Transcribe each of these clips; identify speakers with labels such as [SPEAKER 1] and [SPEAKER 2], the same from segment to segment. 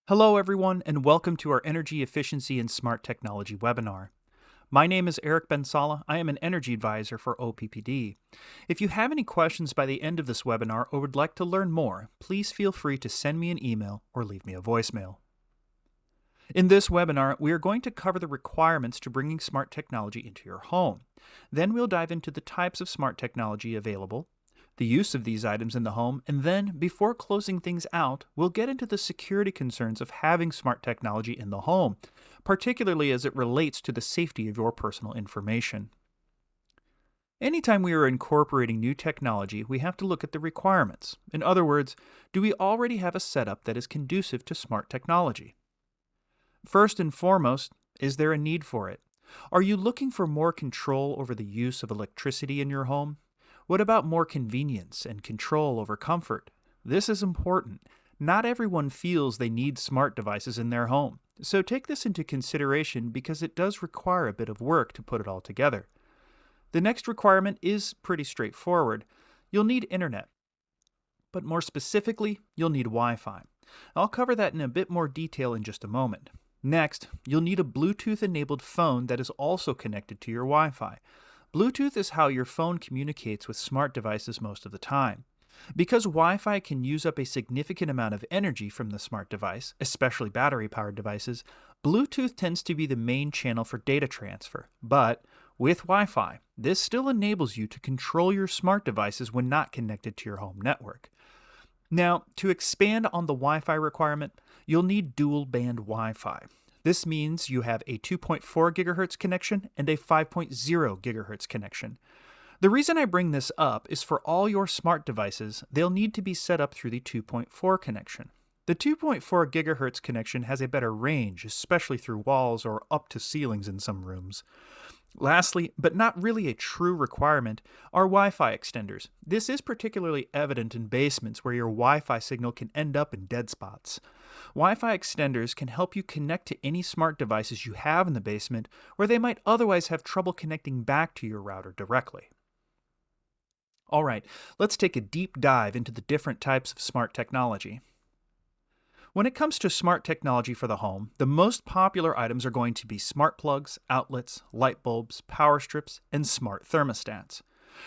[SPEAKER 1] Hello, everyone, and welcome to our Energy Efficiency and Smart Technology webinar. My name is Eric Bensala. I am an Energy Advisor for OPPD. If you have any questions by the end of this webinar or would like to learn more, please feel free to send me an email or leave me a voicemail. In this webinar, we are going to cover the requirements to bringing smart technology into your home. Then we'll dive into the types of smart technology available, the use of these items in the home, and then, before closing things out, we'll get into the security concerns of having smart technology in the home, particularly as it relates to the safety of your personal information. Anytime we are incorporating new technology, we have to look at the requirements. In other words, do we already have a setup that is conducive to smart technology? First and foremost, is there a need for it? Are you looking for more control over the use of electricity in your home? What about more convenience and control over comfort? This is important. Not everyone feels they need smart devices in their home, so take this into consideration because it does require a bit of work to put it all together. The next requirement is pretty straightforward. You'll need internet, but more specifically, you'll need Wi-Fi. I'll cover that in a bit more detail in just a moment. Next, you'll need a Bluetooth-enabled phone that is also connected to your Wi-Fi. Bluetooth is how your phone communicates with smart devices most of the time. Because Wi-Fi can use up a significant amount of energy from the smart device, especially battery-powered devices, Bluetooth tends to be the main channel for data transfer. But with Wi-Fi, this still enables you to control your smart devices when not connected to your home network. Now, to expand on the Wi-Fi requirement, you'll need dual-band Wi-Fi. This means you have a 2.4 GHz connection and a 5.0 GHz connection. The reason I bring this up is for all your smart devices, they'll need to be set up through the 2.4 connection. The 2.4 GHz connection has a better range, especially through walls or up to ceilings in some rooms. Lastly, but not really a true requirement, are Wi-Fi extenders. This is particularly evident in basements where your Wi-Fi signal can end up in dead spots. Wi-Fi extenders can help you connect to any smart devices you have in the basement where they might otherwise have trouble connecting back to your router directly. Alright, let's take a deep dive into the different types of smart technology. When it comes to smart technology for the home, the most popular items are going to be smart plugs, outlets, light bulbs, power strips, and smart thermostats.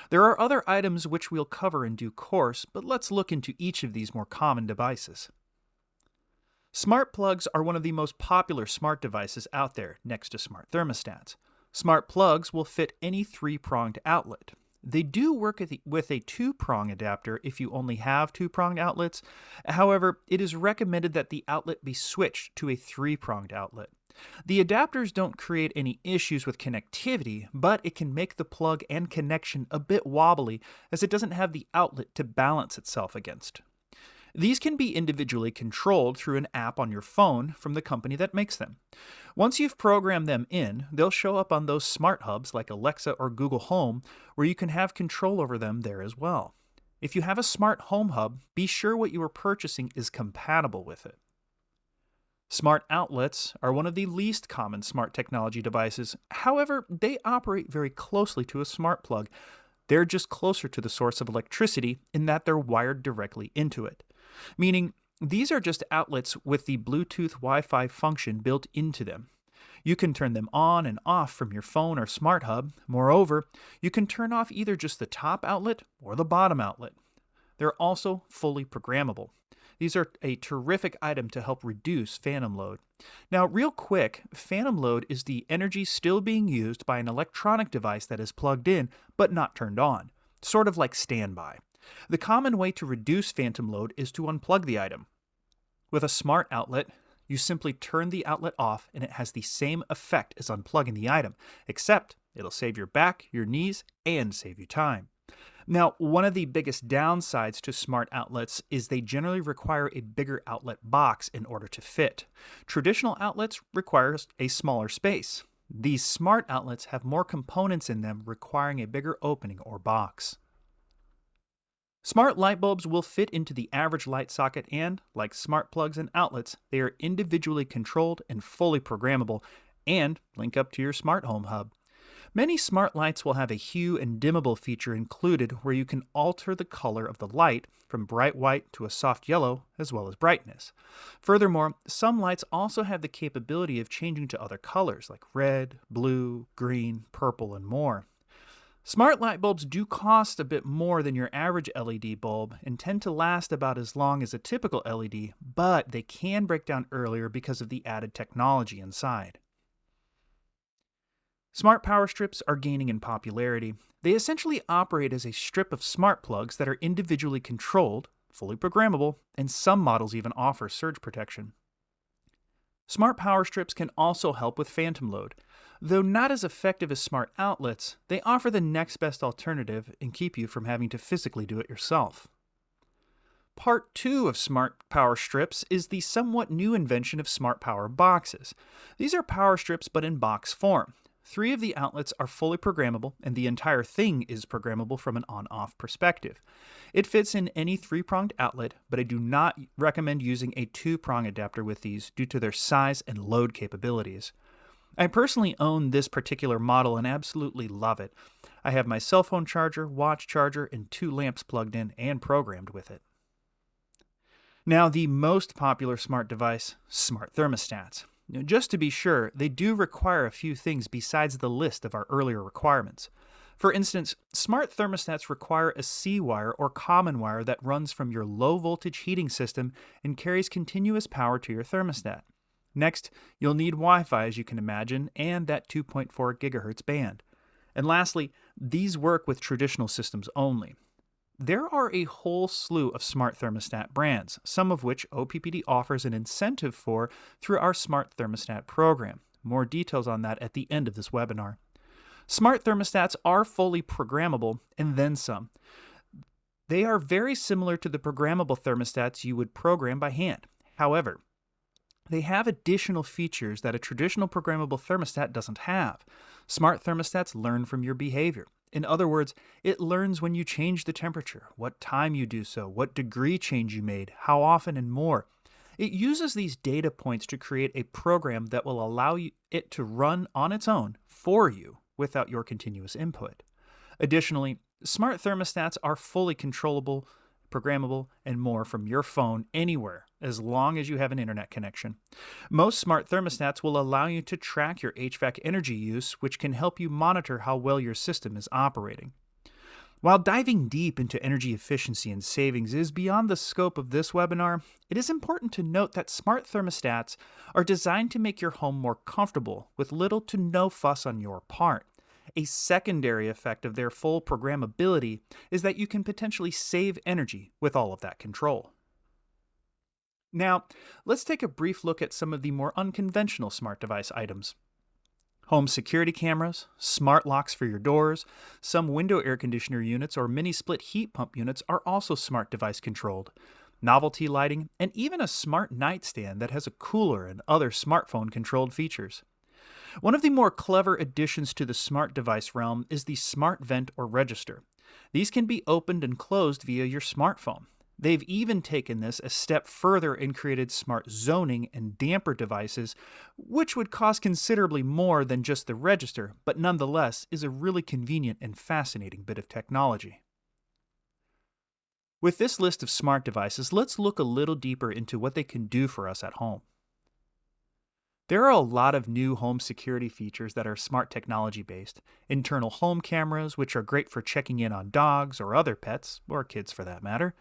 [SPEAKER 1] There are other items which we'll cover in due course, but let's look into each of these more common devices. Smart plugs are one of the most popular smart devices out there next to smart thermostats. Smart plugs will fit any three-pronged outlet. They do work with a two-prong adapter if you only have two-pronged outlets. However, it is recommended that the outlet be switched to a three-pronged outlet. The adapters don't create any issues with connectivity, but it can make the plug and connection a bit wobbly as it doesn't have the outlet to balance itself against. These can be individually controlled through an app on your phone from the company that makes them. Once you've programmed them in, they'll show up on those smart hubs like Alexa or Google Home, where you can have control over them there as well. If you have a smart home hub, be sure what you are purchasing is compatible with it. Smart outlets are one of the least common smart technology devices. However, they operate very closely to a smart plug. They're just closer to the source of electricity in that they're wired directly into it. Meaning, these are just outlets with the Bluetooth Wi-Fi function built into them. You can turn them on and off from your phone or smart hub. Moreover, you can turn off either just the top outlet or the bottom outlet. They're also fully programmable. These are a terrific item to help reduce phantom load. Now, real quick, phantom load is the energy still being used by an electronic device that is plugged in but not turned on, sort of like standby. The common way to reduce phantom load is to unplug the item. With a smart outlet, you simply turn the outlet off and it has the same effect as unplugging the item, except it'll save your back, your knees, and save you time. Now, one of the biggest downsides to smart outlets is they generally require a bigger outlet box in order to fit. Traditional outlets require a smaller space. These smart outlets have more components in them requiring a bigger opening or box. Smart light bulbs will fit into the average light socket and, like smart plugs and outlets, they are individually controlled and fully programmable and link up to your smart home hub. Many smart lights will have a hue and dimmable feature included where you can alter the color of the light from bright white to a soft yellow, as well as brightness. Furthermore, some lights also have the capability of changing to other colors like red, blue, green, purple, and more. Smart light bulbs do cost a bit more than your average LED bulb and tend to last about as long as a typical LED, but they can break down earlier because of the added technology inside. Smart power strips are gaining in popularity. They essentially operate as a strip of smart plugs that are individually controlled, fully programmable, and some models even offer surge protection. Smart power strips can also help with phantom load. Though not as effective as smart outlets, they offer the next best alternative and keep you from having to physically do it yourself. Part 2 of smart power strips is the somewhat new invention of smart power boxes. These are power strips but in box form. 3 of the outlets are fully programmable, and the entire thing is programmable from an on-off perspective. It fits in any 3-pronged outlet, but I do not recommend using a 2-prong adapter with these due to their size and load capabilities. I personally own this particular model and absolutely love it. I have my cell phone charger, watch charger, and 2 lamps plugged in and programmed with it. Now, the most popular smart device, smart thermostats. Now, just to be sure, they do require a few things besides the list of our earlier requirements. For instance, smart thermostats require a C-wire or common wire that runs from your low-voltage heating system and carries continuous power to your thermostat. Next, you'll need Wi-Fi, as you can imagine, and that 2.4 GHz band. And lastly, these work with traditional systems only. There are a whole slew of smart thermostat brands, some of which OPPD offers an incentive for through our smart thermostat program. More details on that at the end of this webinar. Smart thermostats are fully programmable and then some. They are very similar to the programmable thermostats you would program by hand. However, they have additional features that a traditional programmable thermostat doesn't have. Smart thermostats learn from your behavior. In other words, it learns when you change the temperature, what time you do so, what degree change you made, how often, and more. It uses these data points to create a program that will allow it to run on its own for you without your continuous input. Additionally, smart thermostats are fully controllable, programmable, and more from your phone anywhere, as long as you have an internet connection. Most smart thermostats will allow you to track your HVAC energy use, which can help you monitor how well your system is operating. While diving deep into energy efficiency and savings is beyond the scope of this webinar, it is important to note that smart thermostats are designed to make your home more comfortable with little to no fuss on your part. A secondary effect of their full programmability is that you can potentially save energy with all of that control. Now, let's take a brief look at some of the more unconventional smart device items. Home security cameras, smart locks for your doors, some window air conditioner units or mini split heat pump units are also smart device controlled. Novelty lighting, and even a smart nightstand that has a cooler and other smartphone controlled features. One of the more clever additions to the smart device realm is the smart vent or register. These can be opened and closed via your smartphone. They've even taken this a step further and created smart zoning and damper devices, which would cost considerably more than just the register, but nonetheless is a really convenient and fascinating bit of technology. With this list of smart devices, let's look a little deeper into what they can do for us at home. There are a lot of new home security features that are smart technology based. Internal home cameras, which are great for checking in on dogs or other pets, or kids for that matter.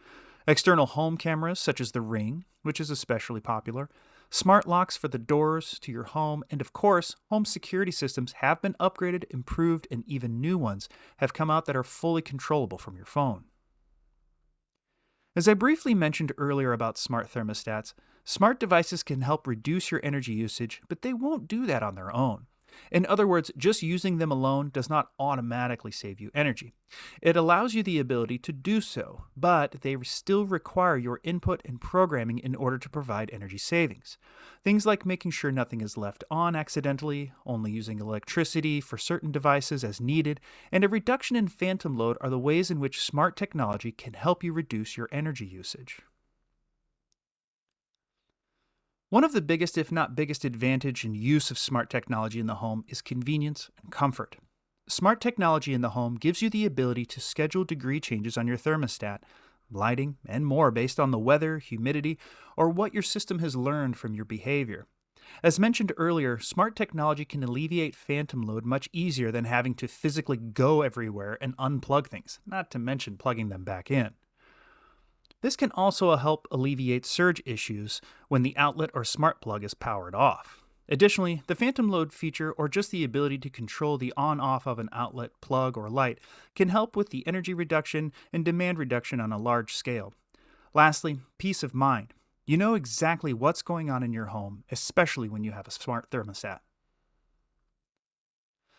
[SPEAKER 1] External home cameras, such as the Ring, which is especially popular. Smart locks for the doors to your home, and of course, home security systems have been upgraded, improved, and even new ones have come out that are fully controllable from your phone. As I briefly mentioned earlier about smart thermostats, smart devices can help reduce your energy usage, but they won't do that on their own. In other words, just using them alone does not automatically save you energy. It allows you the ability to do so, but they still require your input and programming in order to provide energy savings. Things like making sure nothing is left on accidentally, only using electricity for certain devices as needed, and a reduction in phantom load are the ways in which smart technology can help you reduce your energy usage. One of the biggest, if not biggest, advantage and use of smart technology in the home is convenience and comfort. Smart technology in the home gives you the ability to schedule degree changes on your thermostat, lighting, and more based on the weather, humidity, or what your system has learned from your behavior. As mentioned earlier, smart technology can alleviate phantom load much easier than having to physically go everywhere and unplug things, not to mention plugging them back in. This can also help alleviate surge issues when the outlet or smart plug is powered off. Additionally, the phantom load feature, or just the ability to control the on-off of an outlet, plug, or light, can help with the energy reduction and demand reduction on a large scale. Lastly, peace of mind. You know exactly what's going on in your home, especially when you have a smart thermostat.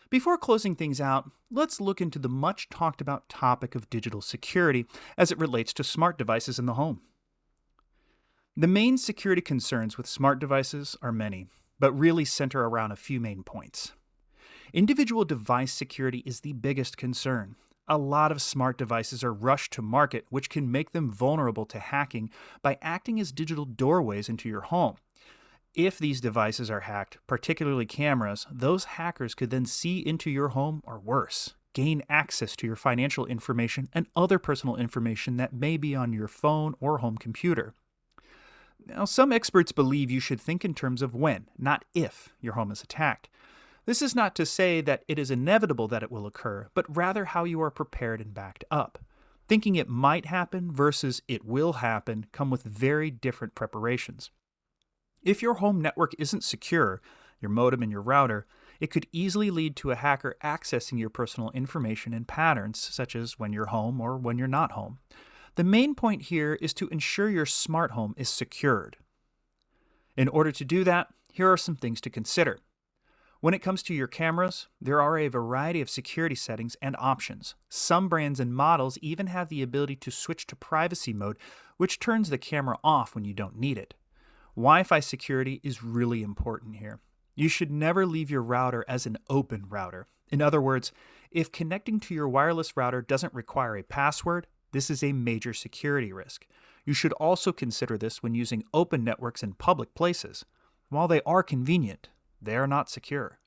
[SPEAKER 1] Before closing things out, let's look into the much talked about topic of digital security as it relates to smart devices in the home. The main security concerns with smart devices are many, but really center around a few main points. Individual device security is the biggest concern. A lot of smart devices are rushed to market, which can make them vulnerable to hacking by acting as digital doorways into your home. If these devices are hacked, particularly cameras, those hackers could then see into your home or worse, gain access to your financial information and other personal information that may be on your phone or home computer. Now, some experts believe you should think in terms of when, not if, your home is attacked. This is not to say that it is inevitable that it will occur, but rather how you are prepared and backed up. Thinking it might happen versus it will happen come with very different preparations. If your home network isn't secure, your modem and your router, it could easily lead to a hacker accessing your personal information in patterns, such as when you're home or when you're not home. The main point here is to ensure your smart home is secured. In order to do that, here are some things to consider. When it comes to your cameras, there are a variety of security settings and options. Some brands and models even have the ability to switch to privacy mode, which turns the camera off when you don't need it. Wi-Fi security is really important here. You should never leave your router as an open router. In other words, if connecting to your wireless router doesn't require a password, this is a major security risk. You should also consider this when using open networks in public places. While they are convenient, they are not secure.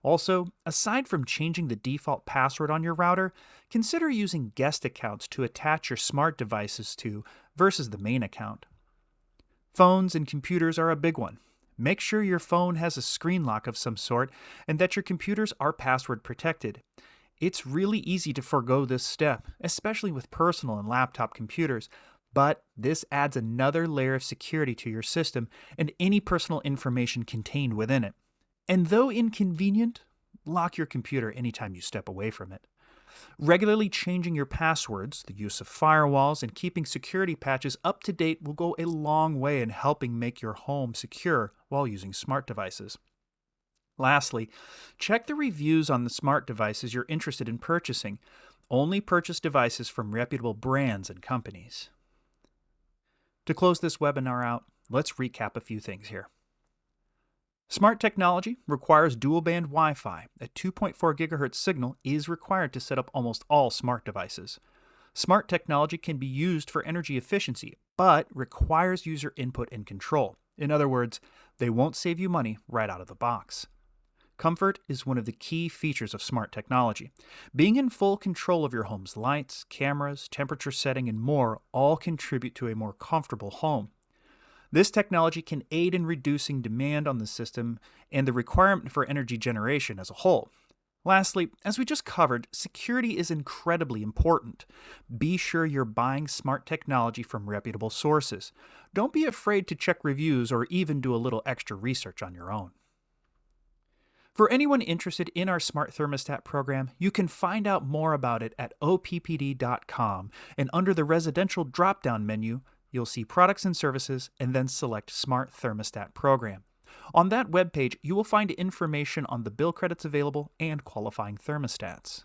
[SPEAKER 1] Also, aside from changing the default password on your router, consider using guest accounts to attach your smart devices to versus the main account. Phones and computers are a big one. Make sure your phone has a screen lock of some sort and that your computers are password protected. It's really easy to forego this step, especially with personal and laptop computers, but this adds another layer of security to your system and any personal information contained within it. And though inconvenient, lock your computer anytime you step away from it. Regularly changing your passwords, the use of firewalls, and keeping security patches up to date will go a long way in helping make your home secure while using smart devices. Lastly, check the reviews on the smart devices you're interested in purchasing. Only purchase devices from reputable brands and companies. To close this webinar out, let's recap a few things here. Smart technology requires dual-band Wi-Fi. A 2.4 GHz signal is required to set up almost all smart devices. Smart technology can be used for energy efficiency, but requires user input and control. In other words, they won't save you money right out of the box. Comfort is one of the key features of smart technology. Being in full control of your home's lights, cameras, temperature setting, and more all contribute to a more comfortable home. This technology can aid in reducing demand on the system and the requirement for energy generation as a whole. Lastly, as we just covered, security is incredibly important. Be sure you're buying smart technology from reputable sources. Don't be afraid to check reviews or even do a little extra research on your own. For anyone interested in our Smart Thermostat program, you can find out more about it at OPPD.com, and under the residential drop-down menu, you'll see products and services and then select Smart Thermostat program. On that webpage, you will find information on the bill credits available and qualifying thermostats.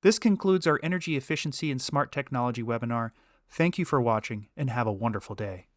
[SPEAKER 1] This concludes our Energy Efficiency and Smart Technology webinar. Thank you for watching and have a wonderful day.